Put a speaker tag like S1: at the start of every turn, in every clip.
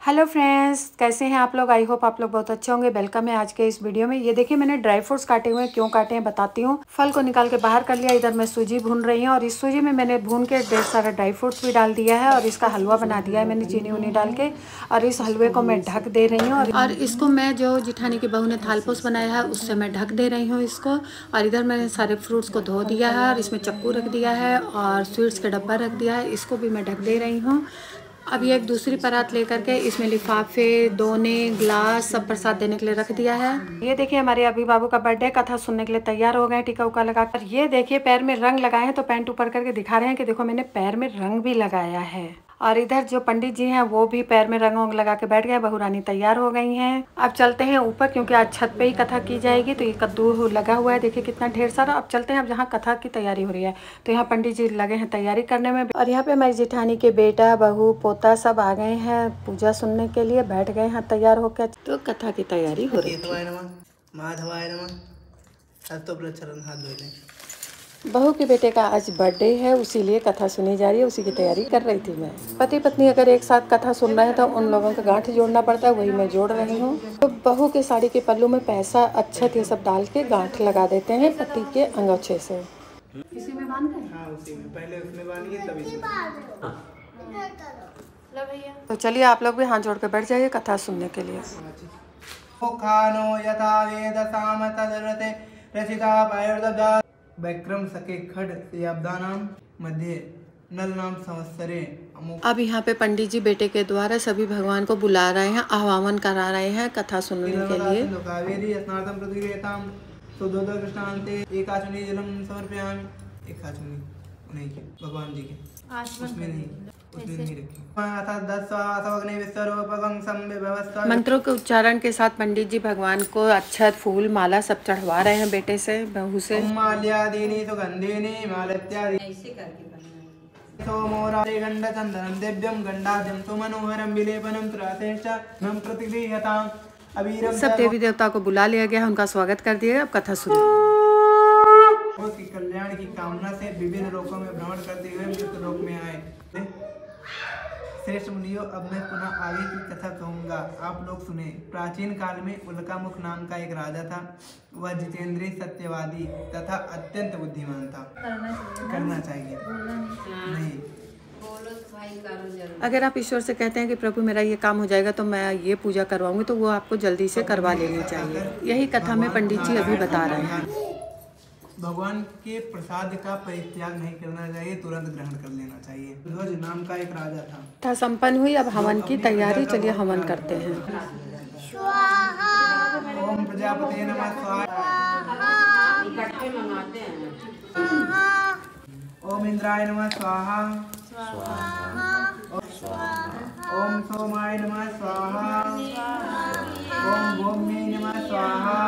S1: Hello friends, कैसे हैं आप लोग। आई होप आप लोग बहुत अच्छे होंगे। वेलकम है आज के इस वीडियो में। ये देखिए मैंने ड्राई फ्रूट्स काटे हुए हैं। क्यों काटे हैं बताती हूँ। फल को निकाल के बाहर कर लिया। इधर मैं सूजी भून रही हूँ और इस सूजी में मैंने भून के ढेर सारा ड्राई फ्रूट्स भी डाल दिया है और इसका हलवा बना दिया है मैंने चीनी उनी डाल के। और इस हलवे को मैं ढक दे रही हूँ और इसको मैं जो जिठानी की बहू ने थालपोस बनाया है उससे मैं ढक दे रही हूँ इसको। और इधर मैंने सारे फ्रूट्स को धो दिया है और इसमें चक्कू रख दिया है और स्वीट्स का डब्बा रख दिया है। इसको भी मैं ढक दे रही हूँ। अब ये एक दूसरी परात लेकर के इसमें लिफाफे, दोने, ग्लास सब प्रसाद देने के लिए रख दिया है। ये देखिए हमारे अभी बाबू का बर्थडे कथा सुनने के लिए तैयार हो गए टीका उका लगाकर। ये देखिए पैर में रंग लगाए हैं तो पैंट ऊपर करके दिखा रहे हैं कि देखो मैंने पैर में रंग भी लगाया है। और इधर जो पंडित जी हैं वो भी पैर में रंग वंग लगा के बैठ गए। बहू रानी तैयार हो गई हैं। अब चलते हैं ऊपर क्योंकि आज छत पे ही कथा की जाएगी। तो ये कद्दू लगा हुआ है, देखिए कितना ढेर सारा। अब चलते हैं अब जहाँ कथा की तैयारी हो रही है। तो यहाँ पंडित जी लगे हैं तैयारी करने में। और यहाँ पे हमारी जेठानी के बेटा, बहू, पोता सब आ गए हैं पूजा सुनने के लिए, बैठ गए हैं तैयार होकर। तो कथा की तैयारी हो रही है। बहू के बेटे का आज बर्थडे है, उसीलिए कथा सुनी जा रही है। उसी की तैयारी कर रही थी मैं। पति पत्नी अगर एक साथ कथा सुन रहे हैं तो उन लोगों का गांठ जोड़ना पड़ता है, वही मैं जोड़ रही हूँ। तो बहू के साड़ी के पल्लू में पैसा, अक्षत ये सब डाल के गांठ लगा देते हैं पति के अंगोछे से। इसी में बांध दें? हाँ, उसी में। पहले उसमें बांधिए तब इसमें। तो चलिए आप लोग भी हाथ जोड़ के बैठ जाइए कथा सुनने के लिए।
S2: विक्रम सके खड याब्दानाम मध्य नल नाम संवत्सरे।
S1: अब यहाँ पे पंडित जी बेटे के द्वारा सभी भगवान को बुला रहे हैं, आह्वान करा रहे हैं कथा सुनने के लिए।
S2: कावेरी स्नातम प्रतिगृहताम सुदोदो कृष्णान्ते एकाचुनी जलम समर्पयामि। एकाचुनी नहीं के भगवान जी के उसमें नहीं रखी।
S1: मंत्रों के उच्चारण के साथ पंडित जी भगवान को अक्षत, फूल, माला सब चढ़वा रहे हैं बेटे से, बहू से। सब देवी देवता को बुला लिया गया, उनका स्वागत कर दिया। अब कथा सुनिए।
S2: की कल्याण की कामना से विभिन्न लोकों में भ्रमण करते हुए मृत्यु लोक में आए। श्रेष्ठ मुनियों, अब मैं पुनः आगे की कथा कहूँगा, आप लोग सुने। प्राचीन काल में उल्कामुख नाम का एक राजा था। वह जितेंद्रिय, सत्यवादी तथा अत्यंत बुद्धिमान था। करना चाहिए नहीं।
S1: अगर आप ईश्वर से कहते हैं कि प्रभु मेरा ये काम हो जाएगा तो मैं ये पूजा करवाऊंगी, तो वो आपको जल्दी से करवा लेनी चाहिए। यही कथा में पंडित जी अभी बता रहे हैं।
S2: भगवान के प्रसाद का परित्याग नहीं करना चाहिए, तुरंत ग्रहण कर लेना चाहिए। ध्वज नाम का एक राजा था।
S1: संपन्न हुई, अब हवन की तैयारी। चलिए हवन करते हैं।
S2: ओम प्रजापते नमः स्वाहा। ओम इंद्राय नमः स्वाहा। ओम सोमाय नमः स्वाहा। ओम भौम्ये नमः स्वाहा।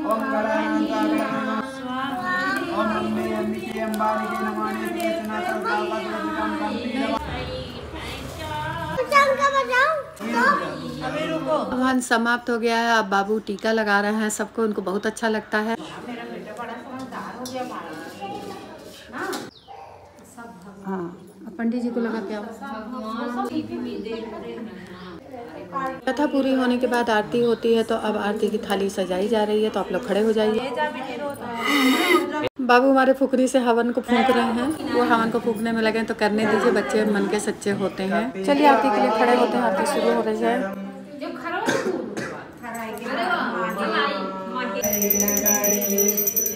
S2: ओम गणानांताय नमः स्वाहा। ओम अम्बे अंबिके अंबालिके नमामि केतना सर्वपापदोषितं कंपी नमः।
S1: हवन समाप्त हो गया है। अब बाबू टीका लगा रहे हैं सबको, उनको बहुत अच्छा लगता है। हाँ, पंडित जी को लगा क्या। कथा पूरी होने के बाद आरती होती है, तो अब आरती की थाली सजाई जा रही है। तो आप लोग खड़े हो जाइए। बाबू हमारे फुकरी से हवन को फूंक रहे हैं। वो हवन को फूंकने में लगे हैं तो करने दीजिए, बच्चे मन के सच्चे होते हैं। चलिए आरती के लिए खड़े होते हैं। आरती शुरू हो रही है।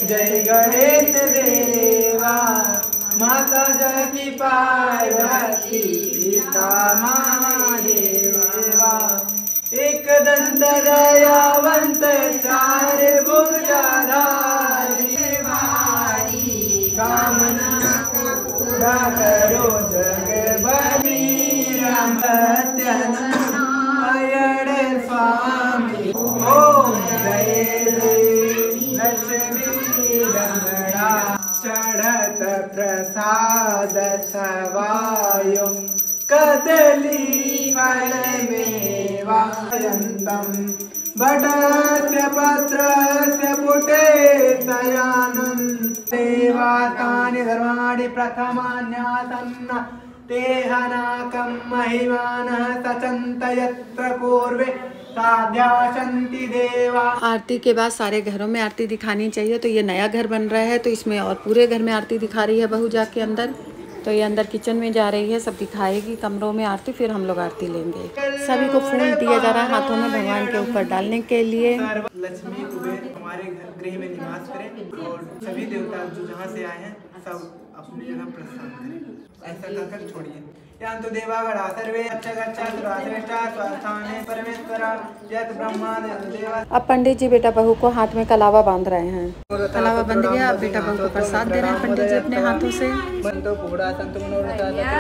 S2: जय गणेश देवा, माता जय की पार्वती, पिता महादेवा। एक दंत दयावंत, चार भुजाधारी, कामना पूरा करो जगबली सत्यनारायण स्वामी। ओम जय लक्ष्मी रमणा, चढ़त प्रसाद सवायो, कदली फल मेवायन्तम्, वटस्य पत्रस्य पुटे शयानं। देवातानि धर्माणि प्रथमान्यासन्न, तेहनाकं महिमानः सचन्त यत्र पूर्वे साध्यासन्ति देवा।
S1: आरती के बाद सारे घरों में आरती दिखानी चाहिए। तो ये नया घर बन रहा है तो इसमें और पूरे घर में आरती दिखा रही है बहू जाके अंदर। तो ये अंदर किचन में जा रही है, सब दिखाएगी कमरों में आरती, फिर हम लोग आरती लेंगे। सभी को फूल दिया जा रहा है हाथों में भगवान के ऊपर डालने के लिए।
S2: लक्ष्मी कुबेर हमारे गृह में निवास करें और सभी देवता जो जहाँ से आए हैं सब अपनी जगह प्रस्थान करें। ऐसा कहकर छोड़िए। तो देवागढ़ा सर्वे
S1: अब पंडित जी बेटा बहू को हाथ में कलावा बांध रहे हैं। कलावा बंध गया। अब बेटा बहू को प्रसाद दे रहे हैं पंडित जी अपने हाथों से।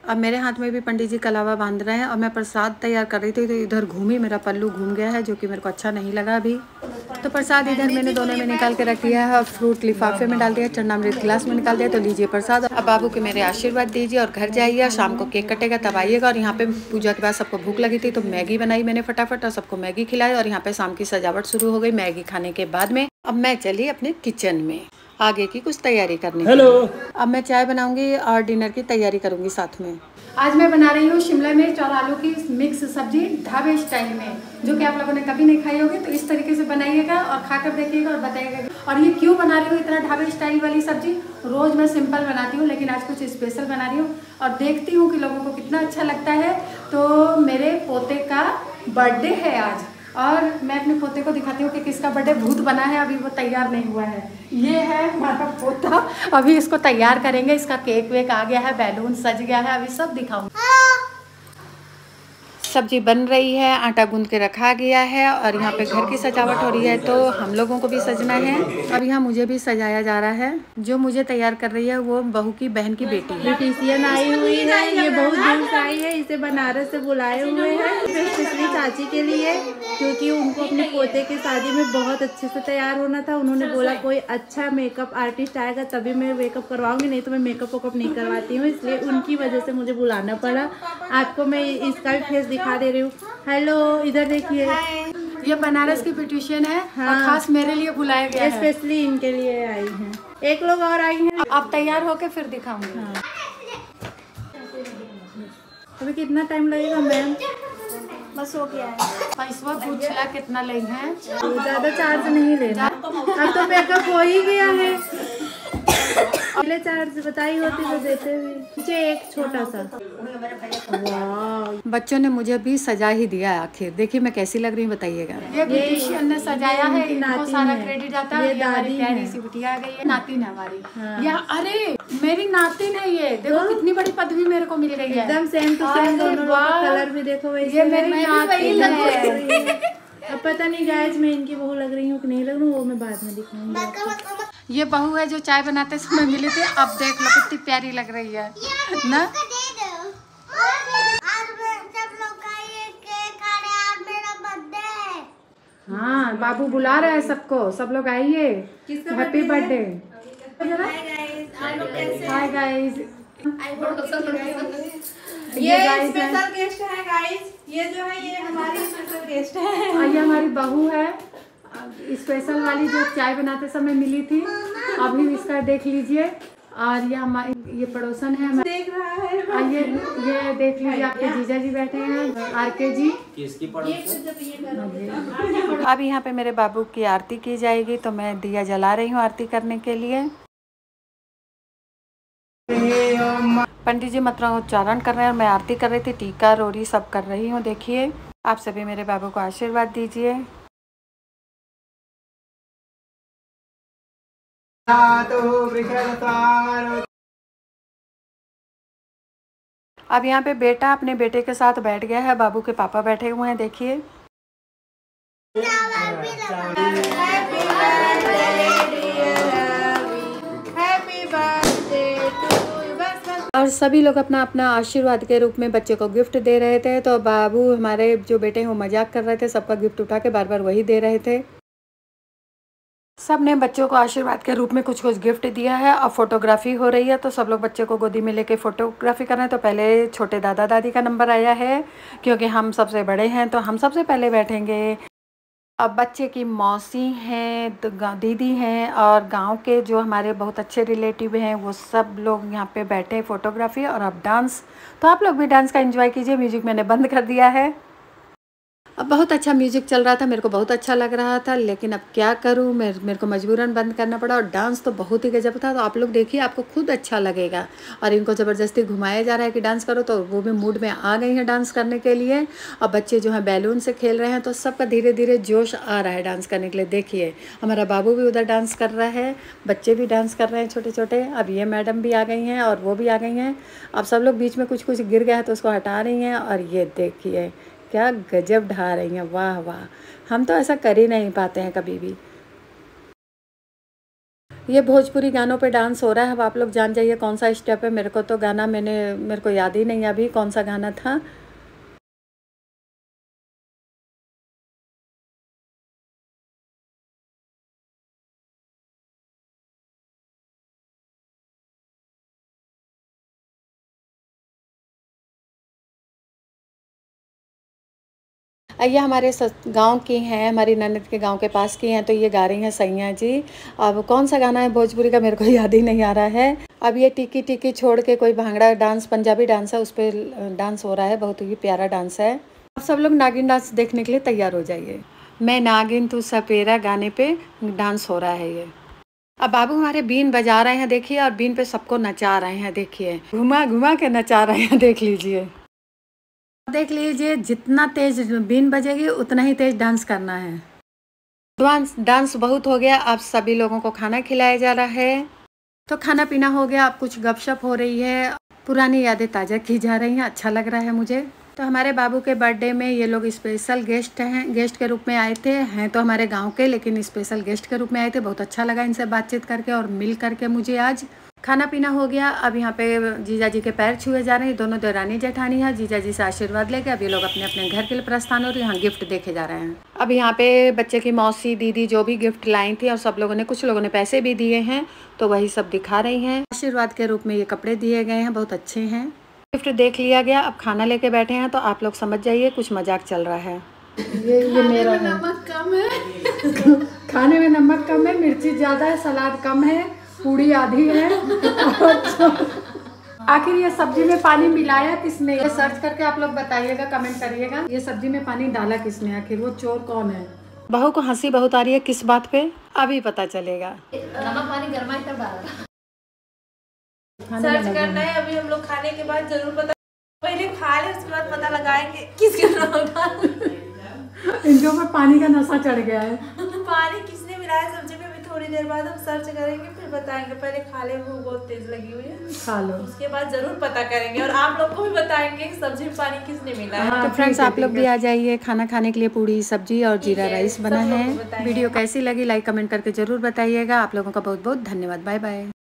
S1: अब मेरे हाथ में भी पंडित जी कलावा बांध रहे हैं और मैं प्रसाद तैयार कर रही थी तो इधर घूमी, मेरा पल्लू घूम गया है जो कि मेरे को अच्छा नहीं लगा अभी। तो प्रसाद इधर मैंने दोनों में निकाल के रख दिया है और फ्रूट लिफाफे में डाल दिया, चरणामृत गिलास में निकाल दिया। तो लीजिए प्रसाद। अब बाबू के मेरे आशीर्वाद दीजिए और घर जाइए। शाम को केक कटेगा तब आइएगा। और यहाँ पे पूजा के बाद सबको भूख लगी थी तो मैगी बनाई मैंने फटाफट और सबको मैगी खिलाई। और यहाँ पे शाम की सजावट शुरू हो गई मैगी खाने के बाद में। अब मैं चली अपने किचन में आगे की कुछ तैयारी करने के लिए। अब मैं चाय बनाऊंगी और डिनर की तैयारी करूंगी साथ में। आज मैं बना रही हूँ शिमला मिर्च और आलू की मिक्स सब्जी ढाबे स्टाइल में, जो कि आप लोगों ने कभी नहीं खाई होगी। तो इस तरीके से बनाइएगा और खाकर देखिएगा और बताइएगा। और ये क्यों बना रही हूँ इतना ढाबे स्टाइल वाली सब्जी। रोज मैं सिंपल बनाती हूँ लेकिन आज कुछ स्पेशल बना रही हूँ और देखती हूँ कि लोगों को कितना अच्छा लगता है। तो मेरे पोते का बर्थडे है आज और मैं अपने पोते को दिखाती हूँ कि किसका बर्थडे। भूत बना है, अभी वो तैयार नहीं हुआ है। ये है हमारा पोता, अभी इसको तैयार करेंगे। इसका केक वेक आ गया है, बैलून सज गया है, अभी सब दिखाऊंगी। सब्जी बन रही है, आटा गूंद के रखा गया है और यहाँ पे घर की सजावट हो रही है तो हम लोगों को भी सजना है। अब यहाँ मुझे भी सजाया जा रहा है। जो मुझे तैयार कर रही है वो बहू की बहन की बेटी है।
S3: ब्यूटिशियन आई हुई है, ये बहुत दूर से आई है, इसे बनारस से बुलाए हुए हैं स्पेशली चाची के लिए, क्योंकि उनको अपने पोते की शादी में बहुत अच्छे से तैयार होना था। उन्होंने बोला कोई अच्छा मेकअप आर्टिस्ट आएगा तभी मैं मेकअप करवाऊंगी, नहीं तो मैं मेकअप वेकअप नहीं करवाती हूँ। इसलिए उनकी वजह से मुझे बुलाना पड़ा। आपको मैं इसका भी फेस दिखा दे रही हूँ। हेलो, इधर देखिए,
S1: ये बनारस की ब्यूटिशियन है। हाँ। और खास मेरे लिए बुलाया गया है,
S3: स्पेशली इनके लिए आई हैं। एक लोग और आई हैं।
S1: आप तैयार होके फिर दिखाऊंगी।
S3: हाँ। अभी कितना टाइम लगेगा मैम?
S1: बस हो गया है। पैसा पूछला कितना ले हैं?
S3: ज़्यादा चार्ज नहीं लेना, अब तो मेकअप हो ही गया है। पहले चार्ज बताई होती तो देते हुए। मुझे एक छोटा सा। वाह,
S1: बच्चों ने मुझे भी सजा ही दिया आखिर। देखिए मैं कैसी लग रही हूँ बताइएगा। ये ब्यूटिशियन ने सजाया है, इनको सारा क्रेडिट आता है। ये हमारी प्यारी सी बिटिया आ गई है, नातिन है हमारी। हाँ। अरे मेरी नातिन है ये, देखो कितनी बड़ी पदवी मेरे को मिल गई है।
S3: एकदम सेम टू सेम, दोनों का कलर भी देखो वैसे।
S1: ये मेरी नातिन है।
S3: अब पता नहीं गाइस मैं इनकी बहू लग रही हूँ कि नहीं लग रही हूँ, वो मैं बाद में दिखाऊंगी।
S1: ये बहू है जो चाय बनाते समय मिली थी। अब देख लो कितनी प्यारी लग रही है ना। हाँ, बाबू बुला रहे हैं सबको, सब लोग आइए। Happy birthday. हाय गाइस,
S3: ये स्पेशल गेस्ट है गाइस। ये जो है ये हमारी स्पेशल गेस्ट है।
S1: ये हमारी बहू है स्पेशल वाली, जो चाय बनाते समय मिली थी। अभी इसका देख लीजिए। और ये हमारी ये पड़ोसन है,
S3: देख रहा है।
S1: ये देख लीजिए, आपके जीजा जी बैठे हैं, आरके जी।
S4: किसकी पड़ोसन?
S1: अब यहाँ पे मेरे बाबू की आरती की जाएगी तो मैं दिया जला रही हूँ आरती करने के लिए। पंडित जी मंत्रोच्चारण कर रहे हैं और मैं आरती कर रही थी। टीका रोरी सब कर रही हूँ। देखिए आप सभी मेरे बाबू को आशीर्वाद दीजिए। अब यहाँ पे बेटा अपने बेटे के साथ बैठ गया है, बाबू के पापा बैठे हुए हैं। देखिए और सभी लोग अपना अपना आशीर्वाद के रूप में बच्चे को गिफ्ट दे रहे थे। तो बाबू हमारे जो बेटे हैं वो मजाक कर रहे थे, सबका गिफ्ट उठा के बार बार वही दे रहे थे। सब ने बच्चों को आशीर्वाद के रूप में कुछ कुछ गिफ्ट दिया है। अब फोटोग्राफी हो रही है तो सब लोग बच्चे को गोदी में लेके फोटोग्राफी कर रहे हैं। तो पहले छोटे दादा दादी का नंबर आया है, क्योंकि हम सबसे बड़े हैं तो हम सबसे पहले बैठेंगे। अब बच्चे की मौसी हैं, दीदी हैं और गांव के जो हमारे बहुत अच्छे रिलेटिव हैं वो सब लोग यहाँ पे बैठे हैं फोटोग्राफी और अब डांस। तो आप लोग भी डांस का एंजॉय कीजिए। म्यूजिक मैंने बंद कर दिया है। अब बहुत अच्छा म्यूजिक चल रहा था, मेरे को बहुत अच्छा लग रहा था, लेकिन अब क्या करूं, मेरे को मजबूरन बंद करना पड़ा। और डांस तो बहुत ही गजब था। तो आप लोग देखिए, आपको खुद अच्छा लगेगा। और इनको ज़बरदस्ती घुमाया जा रहा है कि डांस करो, तो वो भी मूड में आ गई हैं डांस करने के लिए। और बच्चे जो हैं बैलून से खेल रहे हैं, तो सबका धीरे धीरे जोश आ रहा है डांस करने के लिए। देखिए हमारा बाबू भी उधर डांस कर रहा है, बच्चे भी डांस कर रहे हैं छोटे छोटे। अब ये मैडम भी आ गई हैं और वो भी आ गई हैं। अब सब लोग बीच में कुछ कुछ गिर गया है तो उसको हटा रही हैं। और ये देखिए क्या गजब ढा रही हैं, वाह वाह। हम तो ऐसा कर ही नहीं पाते हैं कभी भी। ये भोजपुरी गानों पे डांस हो रहा है। अब आप लोग जान जाइए कौन सा स्टेप है। मेरे को तो गाना मेरे को याद ही नहीं अभी कौन सा गाना था। ये हमारे गांव की हैं, हमारी ननद के गांव के पास की हैं। तो ये गा रही हैं सैया जी। अब कौन सा गाना है भोजपुरी का मेरे को याद ही नहीं आ रहा है। अब ये टिकी टिकी छोड़ के कोई भांगड़ा डांस, पंजाबी डांस है, उस पर डांस हो रहा है। बहुत ही प्यारा डांस है। अब सब लोग नागिन डांस देखने के लिए तैयार हो जाइए। मैं नागिन तू सपेरा गाने पे डांस हो रहा है ये। अब बाबू हमारे बीन बजा रहे हैं देखिए, और बीन पे सबको नचा रहे हैं। देखिए घुमा घुमा के नचा रहे हैं, देख लीजिए। देख लीजिए जितना तेज बीन बजेगी उतना ही तेज डांस करना है। डांस बहुत हो गया। अब सभी लोगों को खाना खिलाया जा रहा है। तो खाना पीना हो गया। अब कुछ गपशप हो रही है, पुरानी यादें ताज़ा की जा रही हैं। अच्छा लग रहा है मुझे। तो हमारे बाबू के बर्थडे में ये लोग स्पेशल गेस्ट के रूप में आए थे। हैं तो हमारे गांव के, लेकिन स्पेशल गेस्ट के रूप में आए थे। बहुत अच्छा लगा इनसे बातचीत करके और मिल करके मुझे। आज खाना पीना हो गया। अब यहाँ पे जीजा जी के पैर छुए जा रहे हैं। दोनों देरानी जेठानी है। जीजा जी से आशीर्वाद लेके अब ये लोग अपने अपने घर के लिए प्रस्थान हो रहे हैं। यहाँ गिफ्ट देखे जा रहे हैं। अब यहाँ पे बच्चे की मौसी दीदी जो भी गिफ्ट लाई थी, और सब लोगों ने, कुछ लोगों ने पैसे भी दिए हैं, तो वही सब दिखा रही हैं। आशीर्वाद के रूप में ये कपड़े दिए गए हैं, बहुत अच्छे हैं। गिफ्ट देख लिया गया। अब खाना लेके बैठे हैं, तो आप लोग समझ जाइए कुछ मजाक चल रहा है। ये मेरा
S3: नमक कम है।
S1: खाने में नमक कम है, मिर्ची ज़्यादा है, सलाद कम है, पूड़ी आधी है। आखिर ये सब्जी में पानी मिलाया किसने? ये सर्च करके आप लोग बताइएगा, कमेंट करिएगा। ये सब्जी में पानी डाला किसने? आखिर वो चोर कौन है? बहू को हंसी बहुत आ रही है, किस बात पे अभी पता चलेगा।
S3: नमक पानी गर्मा ही तब डाला। सर्च करना है अभी हम लोग खाने के बाद जरूर पता। पहले खा ले उसके बाद पता लगाएंगे किसके नमक।
S1: इनको में पानी का नशा चढ़ गया है।
S3: पानी किसने मिलाया सब्जी में? अभी थोड़ी देर बाद हम सर्च करेंगे, फिर बताएंगे। पहले खा ले, वो बहुत तेज लगी हुई है,
S1: खा लो।
S3: उसके बाद जरूर पता करेंगे और आप लोग को भी बताएंगे कि सब्जी में पानी किसने मिलाया।
S1: हाँ, तो फ्रेंड्स आप लोग भी आ जाइए खाना खाने के लिए। पूड़ी सब्जी और जीरा राइस बना है। वीडियो कैसी लगी लाइक कमेंट करके जरूर बताइएगा। आप लोगों का बहुत बहुत धन्यवाद। Bye bye.